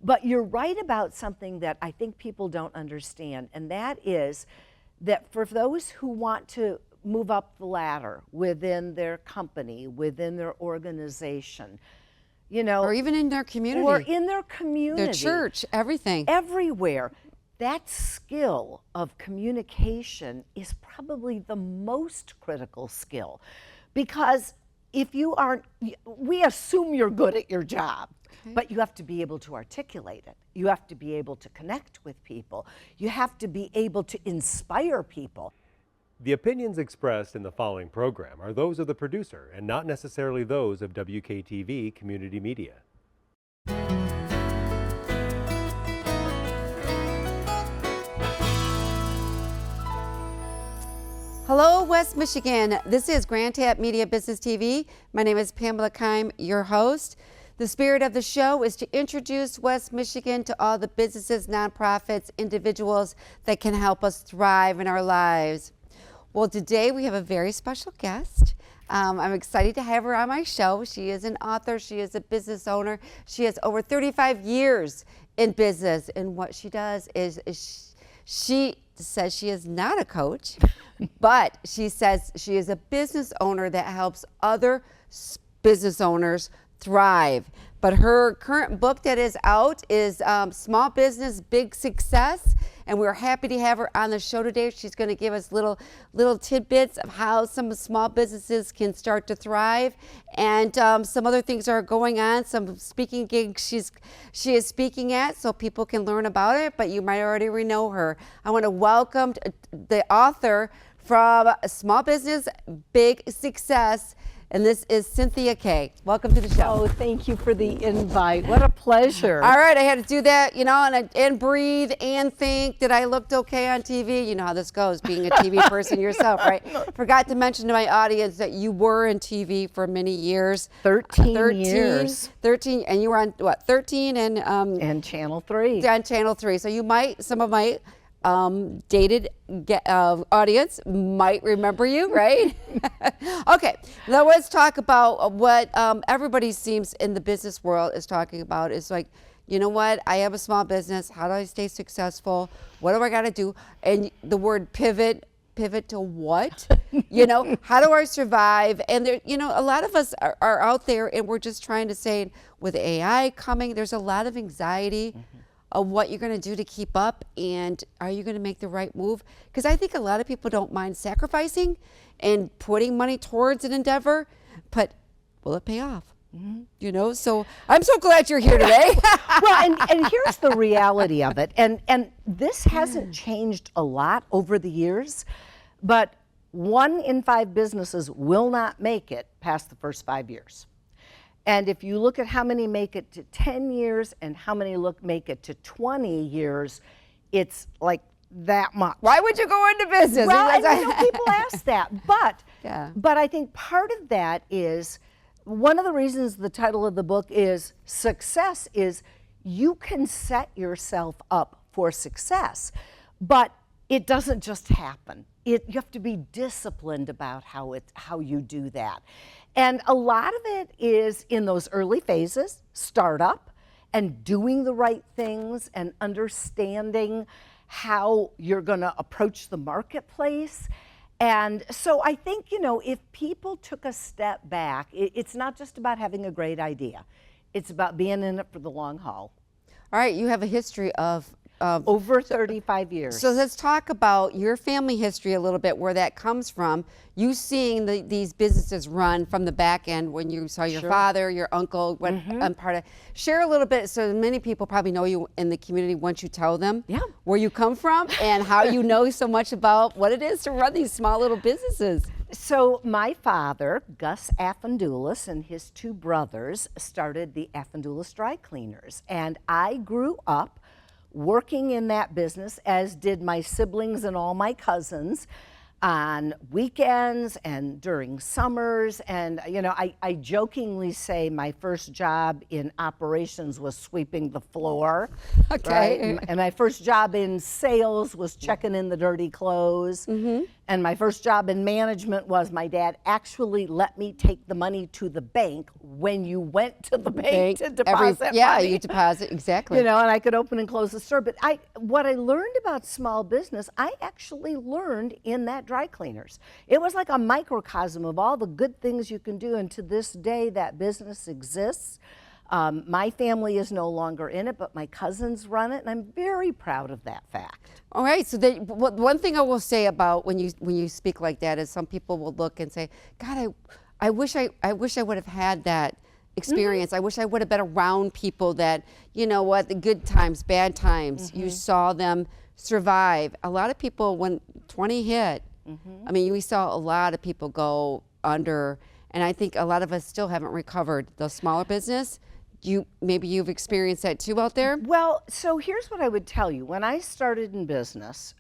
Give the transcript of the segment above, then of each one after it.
But you're right about something that I think people don't understand, and that is that for those who want to move up the ladder within their company, within their organization, you know, or even in their community, or in their community, their church, everything, everywhere, that skill of communication is probably the most critical skill, because if you aren't, we assume you're good at your job, but you have to be able to articulate it. You have to be able to connect with people. You have to be able to inspire people. The opinions expressed in the following program are those of the producer and not necessarily those of WKTV Community Media. Hello, West Michigan. This is Grand Tap Media Business TV. My name is Pamela Keim, your host. The spirit of the show is to introduce West Michigan to all the businesses, nonprofits, individuals that can help us thrive in our lives. Well, today we have a very special guest. I'm excited to have her on my show. She is an author. She is a business owner. She has over 35 years in business. And what she does is she says she is not a coach, but she says she is a business owner that helps other business owners thrive. But her current book that is out is Small Business, Big Success. And we're happy to have her on the show today. She's going to give us little tidbits of how some small businesses can start to thrive, and some other things are going on, some speaking gigs she is speaking at, so people can learn about it, but you might already know her. I want to welcome the author from Small Business, Big Success, and this is Cynthia Kay. Welcome to the show. Oh, thank you for the invite. What a pleasure. All right, I had to do that, you know, and breathe and think that I looked okay on TV. You know how this goes, being a TV person yourself, right? Forgot to mention to my audience that you were in TV for many years. 13 years. 13, and you were on, what, 13? And Channel 3. On Channel 3. So you might, some of my dated audience might remember you, right? Okay, now let's talk about what everybody seems in the business world is talking about. Is like, you know what, I have a small business. How do I stay successful? What do I got to do? And the word pivot to what? You know, how do I survive? And there, you know, a lot of us are out there and we're just trying to say, with AI coming, there's a lot of anxiety. Of what you're going to do to keep up, and are you going to make the right move? Because I think a lot of people don't mind sacrificing and putting money towards an endeavor, but will it pay off? You know, so I'm so glad you're here today. Well, and here's the reality of it, and this hasn't changed a lot over the years, but 1 in 5 businesses will not make it past the first 5 years. And if you look at how many make it to 10 years and how many make it to 20 years, it's like that much. Why would you go into business? Well, and you know, people ask that, but yeah. But I think part of that is, one of the reasons the title of the book is Success is you can set yourself up for success, but it doesn't just happen. You have to be disciplined about how you do that. And a lot of it is in those early phases, startup, and doing the right things and understanding how you're going to approach the marketplace. And so I think, you know, if people took a step back, it's not just about having a great idea. It's about being in it for the long haul. All right, you have a history of over 35 years. So let's talk about your family history a little bit, where that comes from. You seeing these businesses run from the back end when you saw your father, your uncle, went part of. Share a little bit, so many people probably know you in the community once you tell them where you come from and how you know so much about what it is to run these small little businesses. So my father, Gus Affendoulis, and his 2 brothers started the Affendoulis Dry Cleaners, and I grew up working in that business, as did my siblings and all my cousins, on weekends and during summers. And you know, I jokingly say my first job in operations was sweeping the floor. Okay. Right? And my first job in sales was checking in the dirty clothes. And my first job in management was my dad actually let me take the money to the bank when you went to the bank to deposit money. You deposit, exactly. You know, and I could open and close the store. But what I learned about small business, I actually learned in that dry cleaners. It was like a microcosm of all the good things you can do. And to this day, that business exists. My family is no longer in it, but my cousins run it, and I'm very proud of that fact. All right, so one thing I will say about when you speak like that is some people will look and say, God, I wish I would have had that experience. I wish I would have been around people that, you know what, the good times, bad times, you saw them survive. A lot of people, when 20 hit, I mean, we saw a lot of people go under, and I think a lot of us still haven't recovered. The smaller business, maybe you've experienced that too out there? Well, so here's what I would tell you. When I started in business,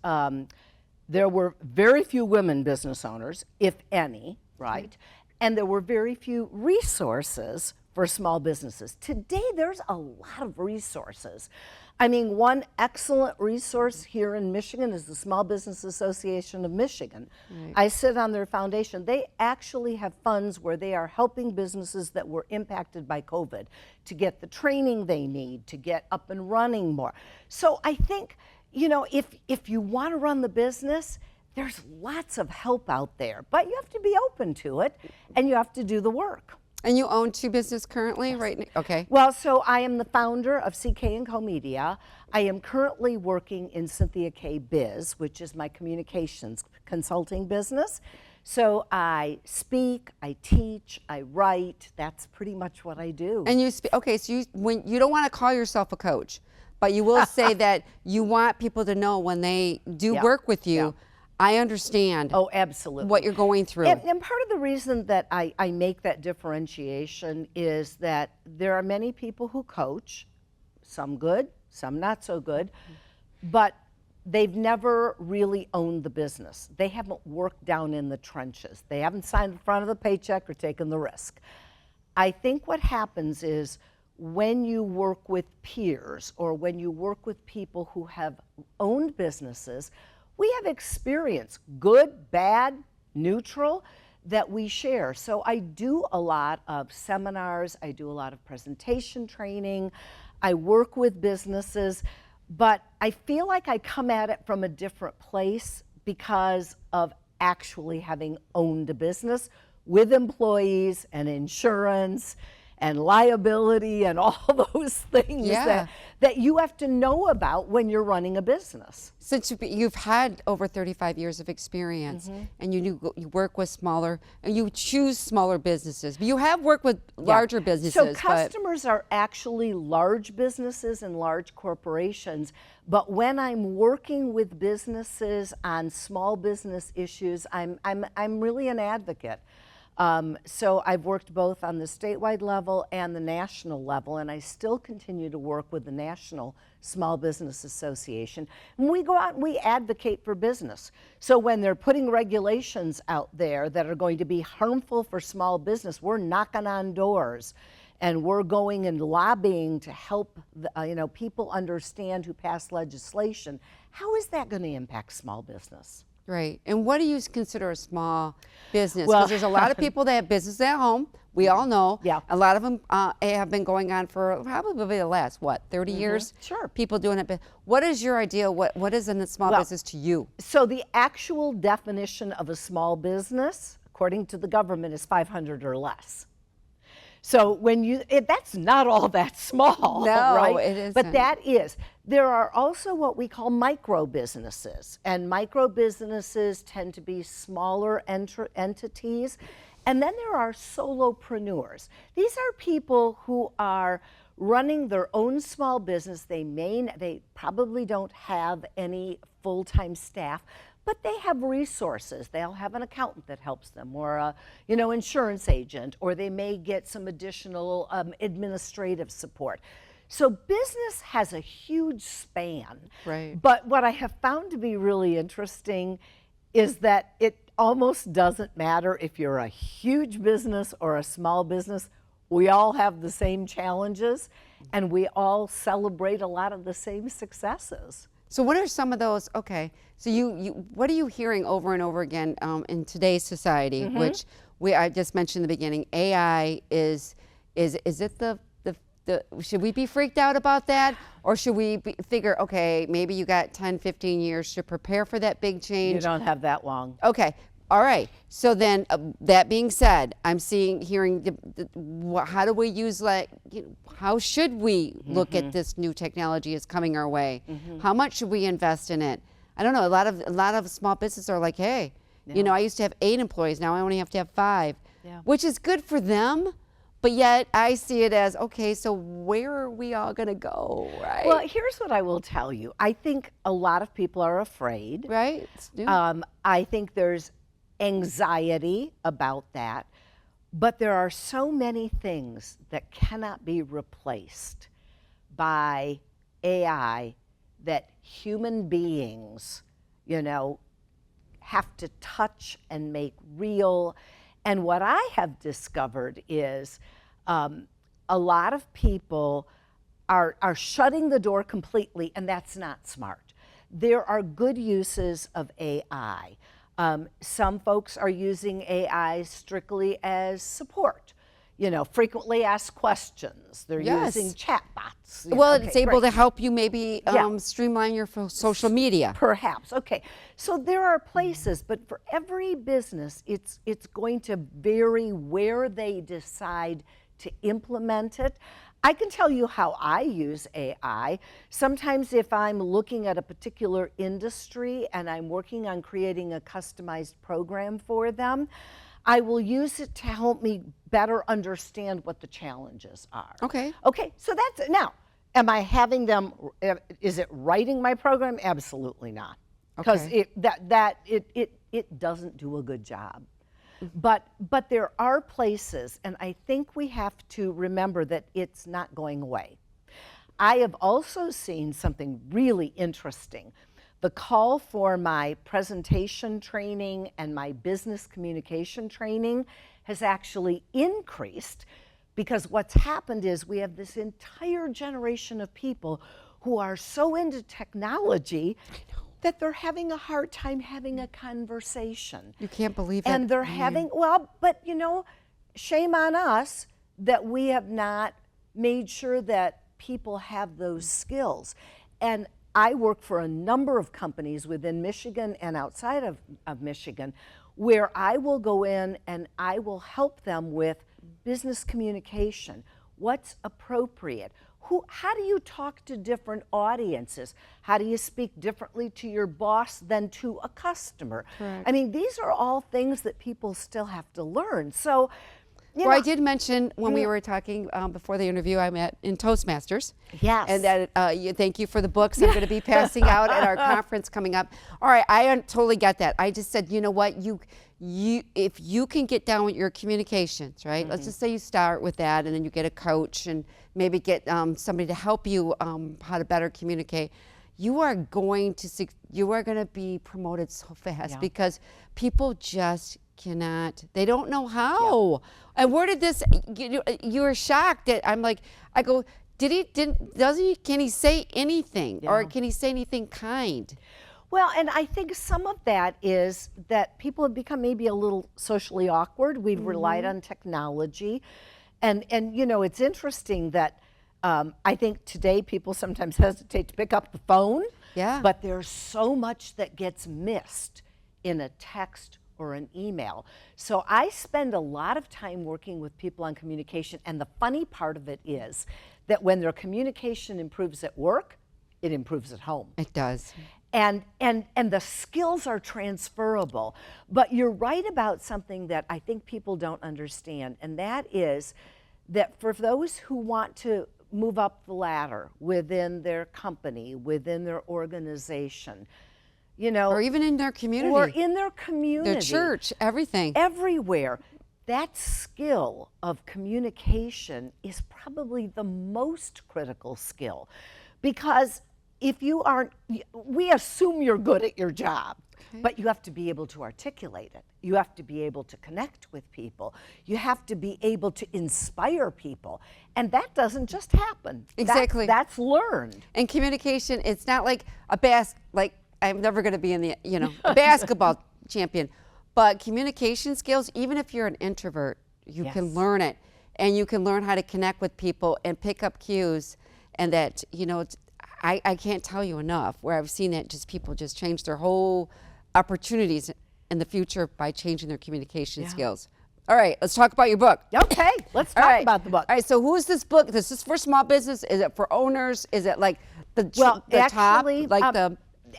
there were very few women business owners, if any, right? And there were very few resources for small businesses. Today, there's a lot of resources. I mean, one excellent resource here in Michigan is the Small Business Association of Michigan. Right. I sit on their foundation. They actually have funds where they are helping businesses that were impacted by COVID to get the training they need to get up and running more. So I think, you know, if you want to run the business, there's lots of help out there, but you have to be open to it and you have to do the work. And you own 2 businesses currently, right? Okay. Well, so I am the founder of CK & Co Media. I am currently working in Cynthia Kay Biz, which is my communications consulting business. So I speak, I teach, I write. That's pretty much what I do. And you okay, so you don't want to call yourself a coach, but you will say that you want people to know when they do work with you, I understand. Oh, absolutely. What you're going through. And part of the reason that I make that differentiation is that there are many people who coach, some good, some not so good, but they've never really owned the business. They haven't worked down in the trenches. They haven't signed the front of the paycheck or taken the risk. I think what happens is when you work with peers or when you work with people who have owned businesses, we have experience, good, bad, neutral, that we share. So I do a lot of seminars, I do a lot of presentation training, I work with businesses, but I feel like I come at it from a different place because of actually having owned a business with employees and insurance and liability and all those things that you have to know about when you're running a business. Since you've had over 35 years of experience and you work with smaller, and you choose smaller businesses, but you have worked with larger businesses. So customers are actually large businesses and large corporations, but when I'm working with businesses on small business issues, I'm really an advocate. So I've worked both on the statewide level and the national level, and I still continue to work with the National Small Business Association. And we go out and we advocate for business. So when they're putting regulations out there that are going to be harmful for small business, we're knocking on doors and we're going and lobbying to help people understand who pass legislation. How is that going to impact small business? Right. And what do you consider a small business? Because there's a lot of people that have business at home. We all know. Yeah. A lot of them have been going on for probably the last, 30 years? Sure. People doing it. What is your idea? What is a small business to you? So the actual definition of a small business, according to the government, is 500 or less. So when that's not all that small, no, right? It isn't. But that is. There are also what we call micro businesses, and micro businesses tend to be smaller entities. And then there are solopreneurs. These are people who are running their own small business. They probably don't have any full-time staff, but they have resources. They'll have an accountant that helps them, or a insurance agent, or they may get some additional administrative support. So business has a huge span. Right. But what I have found to be really interesting is that it almost doesn't matter if you're a huge business or a small business. We all have the same challenges, and we all celebrate a lot of the same successes. So what are some of those? Okay, so what are you hearing over and over again in today's society? Which I just mentioned in the beginning. AI is it the should we be freaked out about that, or should we figure, okay, maybe you got 10, 15 years to prepare for that big change? You don't have that long. Okay. All right. So then, that being said, I'm hearing, how do we use, how should we look at this new technology is coming our way? How much should we invest in it? I don't know. A lot of small businesses are like, hey, I used to have 8 employees. Now I only have to have 5, which is good for them. But yet I see it as, okay, so where are we all going to go, right? Well, here's what I will tell you. I think a lot of people are afraid. Right? It's new. I think there's anxiety about that. But there are so many things that cannot be replaced by AI that human beings, have to touch and make real. And what I have discovered is a lot of people are shutting the door completely, and that's not smart. There are good uses of AI. Some folks are using AI strictly as support. Frequently asked questions. They're using chatbots. Well, it's able to help you maybe streamline your social media. Perhaps. Okay. So there are places, but for every business, it's going to vary where they decide to implement it. I can tell you how I use AI. Sometimes if I'm looking at a particular industry and I'm working on creating a customized program for them, I will use it to help me better understand what the challenges are. Okay. Okay, so that's, now, am I having them, is it writing my program? Absolutely not. Because it doesn't do a good job. But there are places, and I think we have to remember that it's not going away. I have also seen something really interesting. The call for my presentation training and my business communication training has actually increased, because what's happened is we have this entire generation of people who are so into technology that they're having a hard time having a conversation. You can't believe it. And they're having, but shame on us that we have not made sure that people have those skills. And I work for a number of companies within Michigan and outside of Michigan, where I will go in and I will help them with business communication. What's appropriate? How do you talk to different audiences? How do you speak differently to your boss than to a customer? Correct. I mean, these are all things that people still have to learn. So, I did mention when we were talking before the interview, I met in Toastmasters. Yes. And that thank you for the books I'm going to be passing out at our conference coming up. All right, I totally get that. I just said, you know what, if you can get down with your communications, right? Let's just say you start with that, and then you get a coach and maybe get somebody to help you how to better communicate. You are going to be promoted so fast because people just cannot. They don't know how. And where did this? You were shocked that I'm like. I go. Can he say anything, or can he say anything kind? Well, and I think some of that is that people have become maybe a little socially awkward. We've relied on technology. And it's interesting that I think today people sometimes hesitate to pick up the phone. Yeah. But there's so much that gets missed in a text or an email. So I spend a lot of time working with people on communication. And the funny part of it is that when their communication improves at work, it improves at home. It does. And the skills are transferable. But you're right about something that I think people don't understand, and that is that for those who want to move up the ladder within their company, within their organization, or even in their community. Or in their community. Their church, everything. Everywhere. That skill of communication is probably the most critical skill, because if you aren't, we assume you're good at your job. but you have to be able to articulate it. You have to be able to connect with people. You have to be able to inspire people. And that doesn't just happen. Exactly. That's learned. And communication, it's not like I'm never going to be in the, a basketball champion, but communication skills, even if you're an introvert, you can learn it, and you can learn how to connect with people and pick up cues. And that, I can't tell you enough where I've seen that people just change their whole opportunities in the future by changing their communication skills. All right, let's talk about your book. Okay, let's talk about the book. All right, so who is this book? This is for small business? Is it for owners? Is it like the actually, top?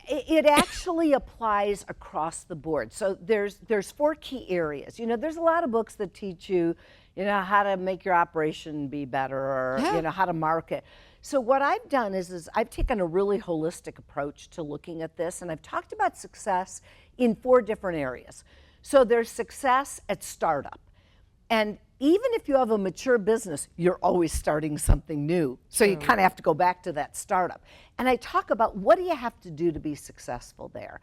It actually applies across the board. So there's 4 key areas. There's a lot of books that teach you, how to make your operation be better, or how to market. So what I've done is I've taken a really holistic approach to looking at this, and I've talked about success in 4 different areas. So there's success at startup. And even if you have a mature business, you're always starting something new. So you kind of have to go back to that startup. And I talk about what do you have to do to be successful there.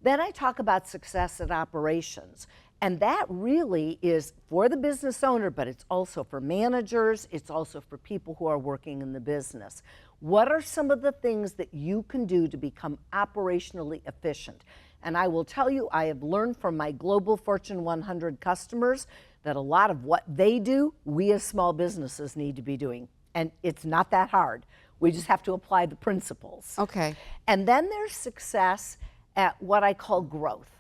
Then I talk about success at operations. And that really is for the business owner, but it's also for managers, it's also for people who are working in the business. What are some of the things that you can do to become operationally efficient? And I will tell you, I have learned from my global Fortune 100 customers that a lot of what they do, we as small businesses need to be doing. And it's not that hard. We just have to apply the principles. Okay. And then there's success at what I call growth.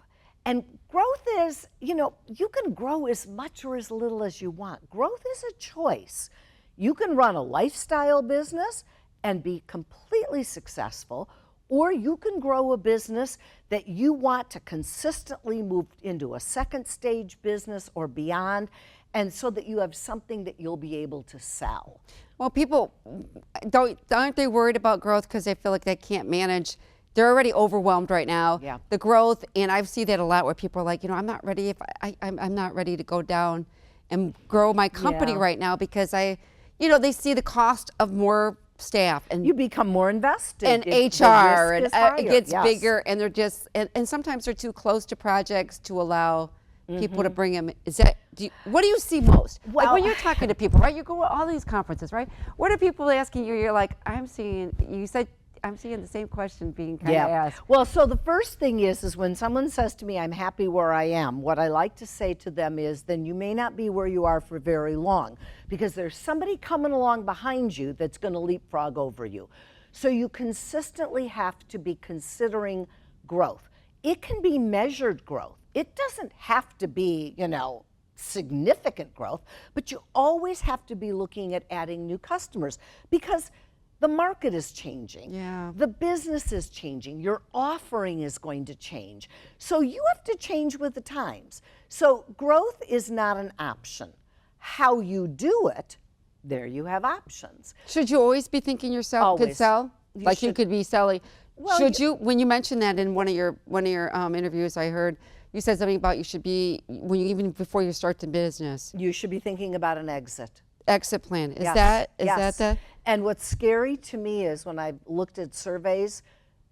And growth is, you can grow as much or as little as you want. Growth is a choice. You can run a lifestyle business and be completely successful, or you can grow a business that you want to consistently move into a second stage business or beyond, and so that you have something that you'll be able to sell. Well, people, aren't they worried about growth because they feel like they can't manage? They're already overwhelmed right now. Yeah. The growth, and I see that a lot where people are like, I'm not ready. I'm not ready to go down and grow my company right now because they see the cost of more staff, and you become more invested, and HR, and it gets bigger, and they're just and sometimes they're too close to projects to allow people to bring them. What do you see most? Well, like when you're talking to people, right? You go to all these conferences, right? What are people asking you? You're like, I'm seeing the same question being kind of asked. Well, so the first thing is when someone says to me, I'm happy where I am, what I like to say to them is, then you may not be where you are for very long, because there's somebody coming along behind you that's going to leapfrog over you. So you consistently have to be considering growth. It can be measured growth. It doesn't have to be, significant growth, but you always have to be looking at adding new customers, because the market is changing. Yeah. The business is changing. Your offering is going to change. So you have to change with the times. So growth is not an option. How you do it, there you have options. Should you always be thinking yourself could sell? You could be selling. Well, should you, when you mentioned that in one of your interviews, I heard you said something about you should be, even before you start the business, you should be thinking about an exit. Exit plan. Is Yes. that the? And what's scary to me is when I've looked at surveys,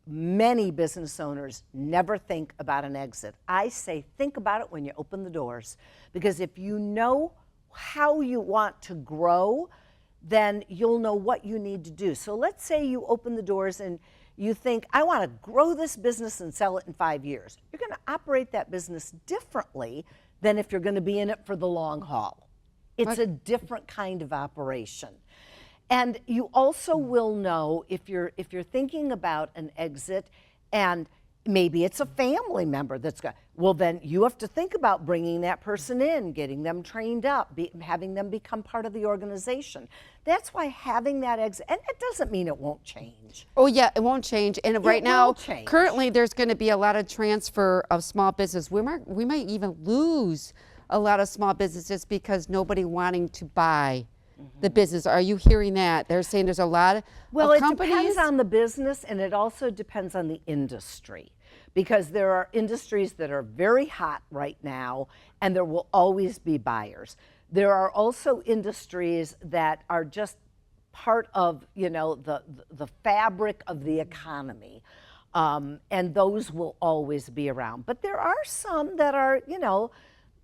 many business owners never think about an exit. I say think about it when you open the doors, because if you know how you want to grow, then you'll know what you need to do. So let's say you open the doors and you think, I want to grow this business and sell it in 5 years. You're going to operate that business differently than if you're going to be in it for the long haul. It's a different kind of operation. And you also will know if you're thinking about an exit, and maybe it's a family member that's got, well, then you have to think about bringing that person in, getting them trained up, having them become part of the organization. That's why having that exit, and it doesn't mean it won't change. Oh yeah, it won't change. And right now, change. Currently, there's going to be a lot of transfer of small business. We might even lose a lot of small businesses because nobody wanting to buy the business. Are you hearing that? They're saying there's a lot of companies. It depends on the business, and it also depends on the industry, because there are industries that are very hot right now, and there will always be buyers. There are also industries that are just part of, the fabric of the economy. And those will always be around. But there are some that are,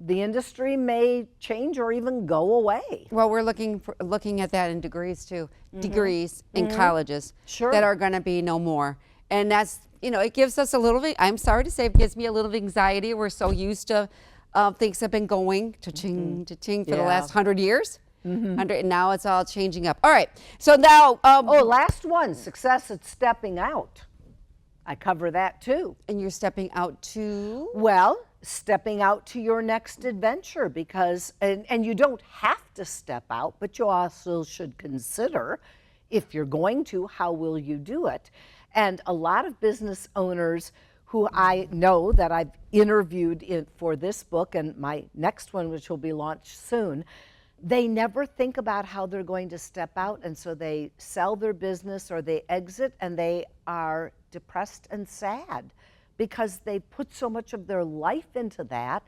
the industry may change or even go away. Well, we're looking at that in degrees too. Degrees in colleges Sure. that are going to be no more. And that's, it gives us a little bit, I'm sorry to say, it gives me a little anxiety. We're so used to things have been going cha-ching, cha-ching for the last 100 years. 100, and now it's all changing up. All right. So now. Last one, success at stepping out. I cover that too. And you're stepping out to? Well, stepping out to your next adventure because, and you don't have to step out, but you also should consider if you're going to, how will you do it? And a lot of business owners who I know that I've interviewed for this book and my next one, which will be launched soon, they never think about how they're going to step out, and so they sell their business or they exit and they are depressed and sad because they put so much of their life into that,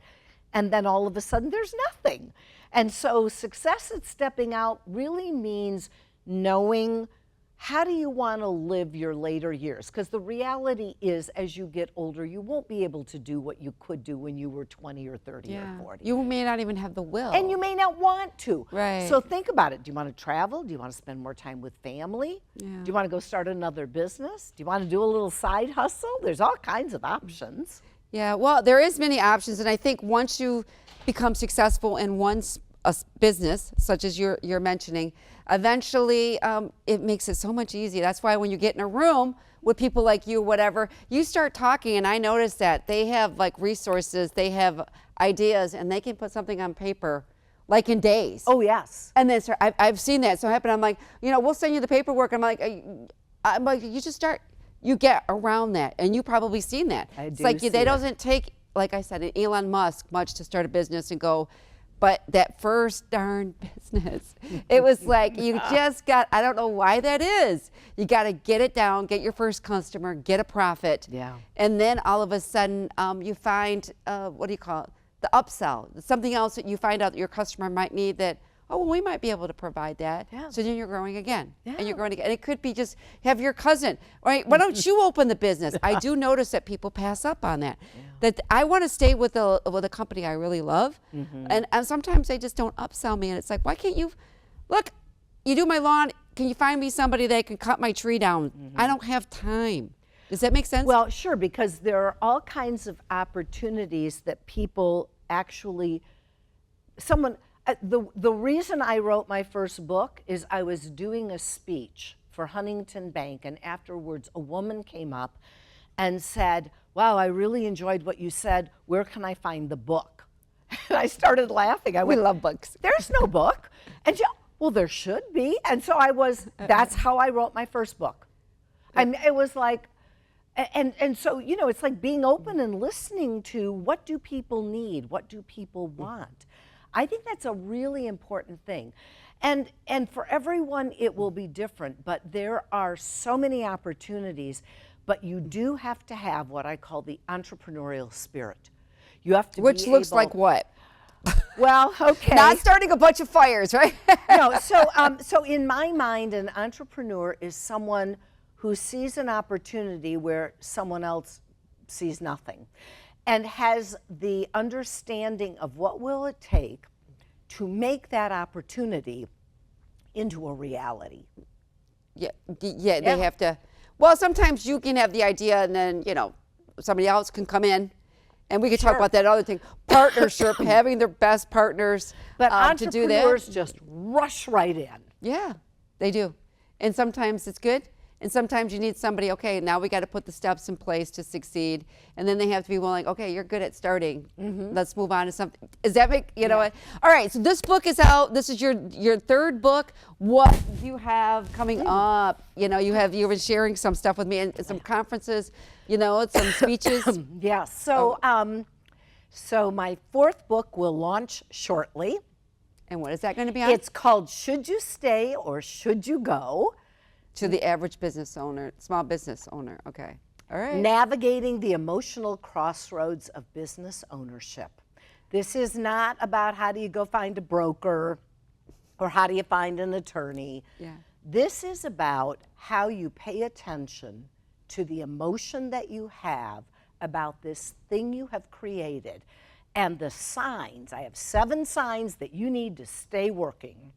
and then all of a sudden there's nothing. And so success at stepping out really means knowing how do you want to live your later years? Because the reality is, as you get older, you won't be able to do what you could do when you were 20 or 30 or 40. You may not even have the will. And you may not want to. Right. So think about it. Do you want to travel? Do you want to spend more time with family? Yeah. Do you want to go start another business? Do you want to do a little side hustle? There's all kinds of options. Yeah, well, there is many options, and I think once you become successful in a business, such as you're mentioning, eventually it makes it so much easier. That's why when you get in a room with people like you, whatever, you start talking, and I notice that they have like resources, they have ideas, and they can put something on paper like in days. Oh, yes. And then I've seen that so happen. I'm like, we'll send you the paperwork. I'm like, you just start. You get around that, and you probably seen that. It's like they doesn't take, like I said, an Elon Musk much to start a business and go. But that first darn business, it was like you just got, I don't know why that is. You got to get it down, get your first customer, get a profit. Yeah. And then all of a sudden you find, what do you call it? The upsell, something else that you find out that your customer might need that, oh, well, we might be able to provide that. Yeah. So then you're growing again. Yeah. And you're growing again. And it could be just have your cousin, all right, why don't you open the business? I do notice that people pass up on that. Yeah. That I want to stay with a company I really love. And sometimes they just don't upsell me. And it's like, why can't you, look, you do my lawn, can you find me somebody that can cut my tree down? I don't have time. Does that make sense? Well, sure, because there are all kinds of opportunities that people actually, the reason I wrote my first book is I was doing a speech for Huntington Bank, and afterwards a woman came up and said, wow, I really enjoyed what you said. Where can I find the book? And I started laughing. We love books. There's no book. And she, well, there should be. And so that's how I wrote my first book. It was like, and so, it's like being open and listening to what do people need? What do people want? I think that's a really important thing. And for everyone, it will be different, but there are so many opportunities, but you do have to have what I call the entrepreneurial spirit. You have to Which looks like what? Well, okay. Not starting a bunch of fires, right? No, so in my mind, an entrepreneur is someone who sees an opportunity where someone else sees nothing, and has the understanding of what will it take to make that opportunity into a reality. Yeah, they have to. Well, sometimes you can have the idea, and then somebody else can come in, and we could talk about that other thing, partnership, having their best partners but to do that. Entrepreneurs just rush right in. Yeah, they do, and sometimes it's good. And sometimes you need somebody, okay, now we got to put the steps in place to succeed. And then they have to be willing, okay, you're good at starting. Let's move on to something. Does that make, know what? All right, so this book is out. This is your third book. What do you have coming up? You've been sharing some stuff with me and some conferences, some speeches. Yeah, so my fourth book will launch shortly. And what is that going to be on? It's called Should You Stay or Should You Go? To the average business owner, small business owner. Okay. All right. Navigating the emotional crossroads of business ownership. This is not about how do you go find a broker or how do you find an attorney. Yeah. This is about how you pay attention to the emotion that you have about this thing you have created and the signs. I have 7 signs that you need to stay working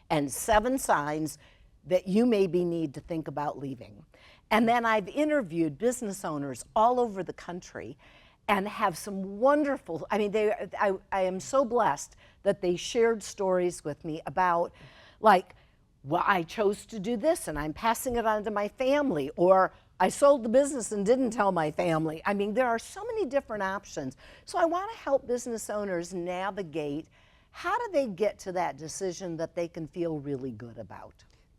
and 7 signs that you maybe need to think about leaving. And then I've interviewed business owners all over the country and have some wonderful, I mean, I am so blessed that they shared stories with me about, like, well, I chose to do this and I'm passing it on to my family, or I sold the business and didn't tell my family. I mean, there are so many different options. So I want to help business owners navigate how do they get to that decision that they can feel really good about.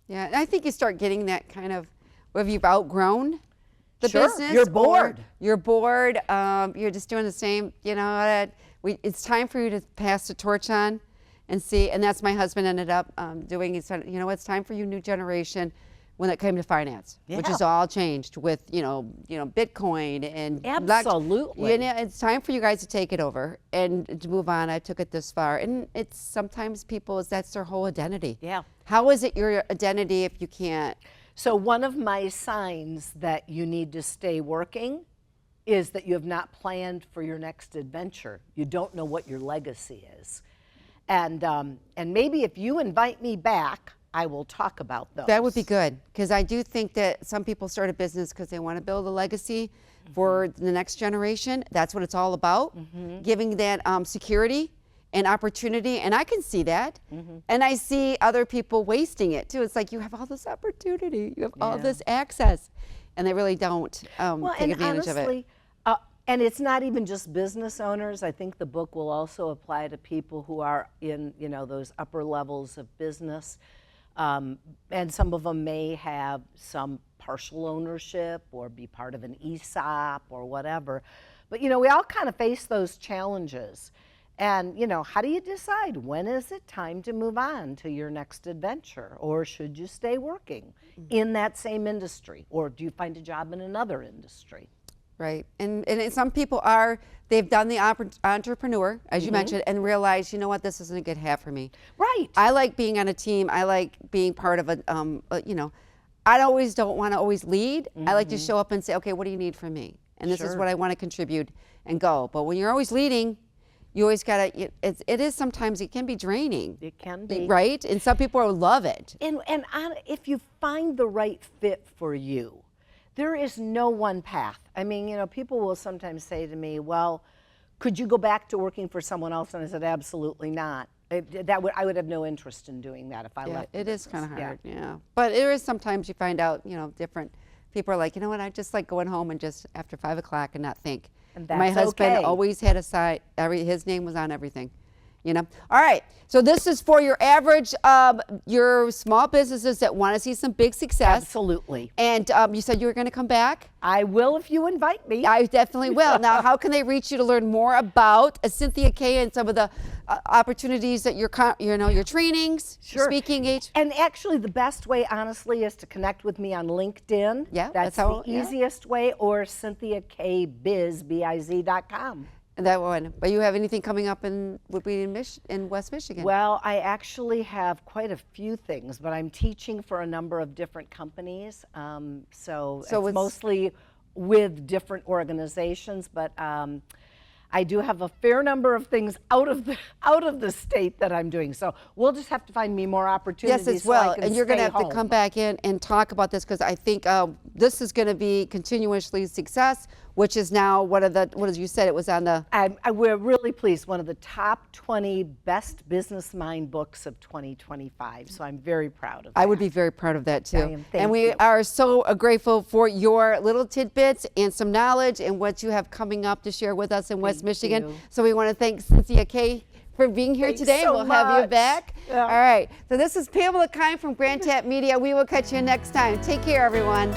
Yeah, and I think you start getting that kind of, if you've outgrown the Sure, business. you're bored. You're bored. You're just doing the same, you know, it's time for you to pass the torch on and see, and that's my husband ended up doing. He said, you know, it's time for you, new generation, when it came to finance, which has all changed with, you know, Bitcoin and Absolutely. You know, it's time for you guys to take it over and to move on. I took it this far, and it's sometimes people, that's their whole identity. Yeah. How is it your identity if you can't? So one of my signs that you need to stay working is that you have not planned for your next adventure. You don't know what your legacy is. And maybe if you invite me back, I will talk about those. That would be good, because I do think that some people start a business because they want to build a legacy for the next generation. That's what it's all about, giving that security and opportunity, and I can see that. And I see other people wasting it too. It's like, you have all this opportunity, you have all this access, and they really don't take advantage of it. And it's not even just business owners. I think the book will also apply to people who are in, you know, those upper levels of business. And some of them may have some partial ownership or be part of an ESOP or whatever. But, you know, we all kind of face those challenges. And, you know, how do you decide when is it time to move on to your next adventure? Or should you stay working in that same industry? Or do you find a job in another industry? Right, and some people they've done the entrepreneur, as you mentioned, and realize, you know what, this isn't a good hat for me. Right. I like being on a team. I like being part of you know, I don't want to always lead. I like to show up and say, okay, what do you need from me? And this is what I want to contribute and go. But when you're always leading, you always got to, it is sometimes, it can be draining. It can be. Right? And some people will love it. And if you find the right fit for you, there is no one path. I mean, you know, people will sometimes say to me, well, could you go back to working for someone else? And I said, absolutely not. I would have no interest in doing that if I left. It is kind of hard, yeah. But there is sometimes you find out, you know, different people are like, you know what, I just like going home and just after 5 o'clock and not think. And that's my husband okay. always had a side, his name was on everything. You know, all right. So this is for your average, your small businesses that want to see some big success. Absolutely. And you said you were going to come back. I will if you invite me. I definitely will. Now, how can they reach you to learn more about Cynthia Kay and some of the opportunities that your trainings, speaking age? And actually, the best way, honestly, is to connect with me on LinkedIn. Yeah, that's the easiest way, or CynthiaKayBiz.com. That one. But you have anything coming up in West Michigan? Well, I actually have quite a few things, but I'm teaching for a number of different companies. So it's mostly with different organizations, but I do have a fair number of things out of the state that I'm doing. So we'll just have to find me more opportunities. Yes, as well. So I can and you're going to stay have home. to come back in and talk about this, because I think this is going to be continuously success, which is now one of the, what as you said, it was on the. We're really pleased. One of the top 20 best business mind books of 2025. So I'm very proud of that. I would be very proud of that too. I am. Thank and we you. are so grateful for your little tidbits and some knowledge and what you have coming up to share with us in West Michigan. you. So we want to thank Cynthia Kay for being here Thanks today. so We'll have you much. back. Yeah. All right. So this is Pamela Keim from Grand Tap Media. We will catch you next time. Take care, everyone.